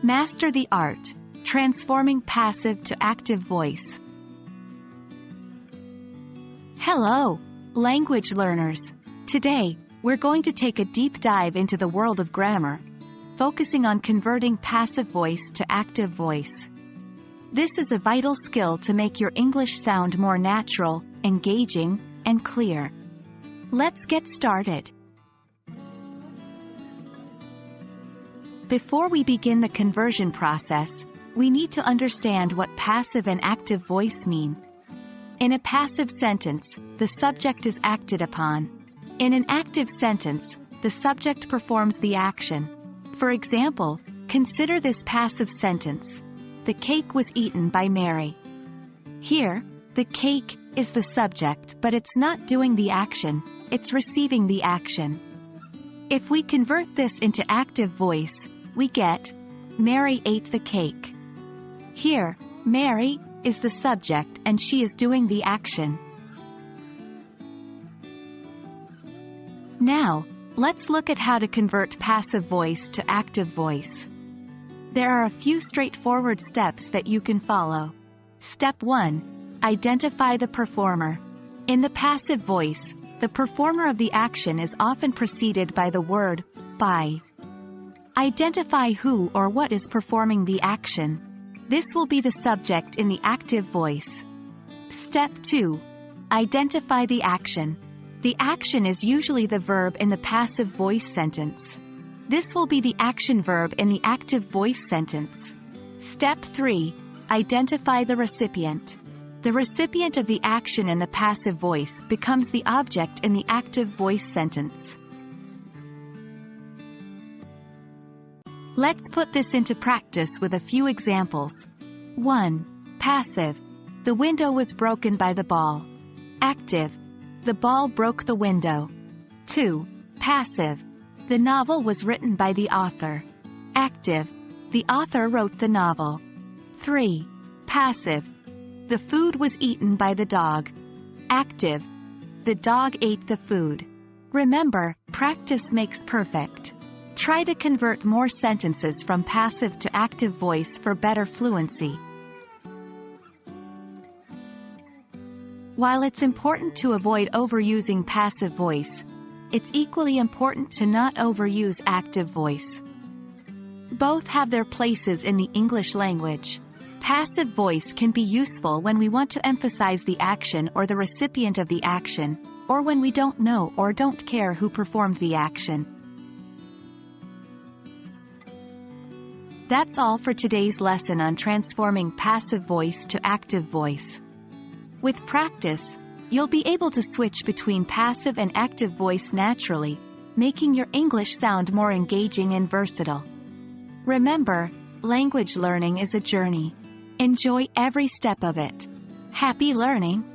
Master the art, transforming passive to active voice. Hello, language learners. Today, we're going to take a deep dive into the world of grammar, focusing on converting passive voice to active voice. This is a vital skill to make your English sound more natural, engaging, and clear. Let's get started. Before we begin the conversion process, we need to understand what passive and active voice mean. In a passive sentence, the subject is acted upon. In an active sentence, the subject performs the action. For example, consider this passive sentence. The cake was eaten by Mary. Here, the cake is the subject, but it's not doing the action, it's receiving the action. If we convert this into active voice, we get, Mary ate the cake. Here, Mary is the subject and she is doing the action. Now, let's look at how to convert passive voice to active voice. There are a few straightforward steps that you can follow. Step 1. Identify the performer. In the passive voice, the performer of the action is often preceded by the word by. Identify who or what is performing the action. This will be the subject in the active voice. Step 2. Identify the action. The action is usually the verb in the passive voice sentence. This will be the action verb in the active voice sentence. Step 3. Identify the recipient. The recipient of the action in the passive voice becomes the object in the active voice sentence. Let's put this into practice with a few examples. 1. Passive. The window was broken by the ball. Active. The ball broke the window. 2. Passive. The novel was written by the author. Active. The author wrote the novel. 3. Passive. The food was eaten by the dog. Active. The dog ate the food. Remember, practice makes perfect. Try to convert more sentences from passive to active voice for better fluency. While it's important to avoid overusing passive voice, it's equally important to not overuse active voice. Both have their places in the English language. Passive voice can be useful when we want to emphasize the action or the recipient of the action, or when we don't know or don't care who performed the action. That's all for today's lesson on transforming passive voice to active voice. With practice, you'll be able to switch between passive and active voice naturally, making your English sound more engaging and versatile. Remember, language learning is a journey. Enjoy every step of it. Happy learning!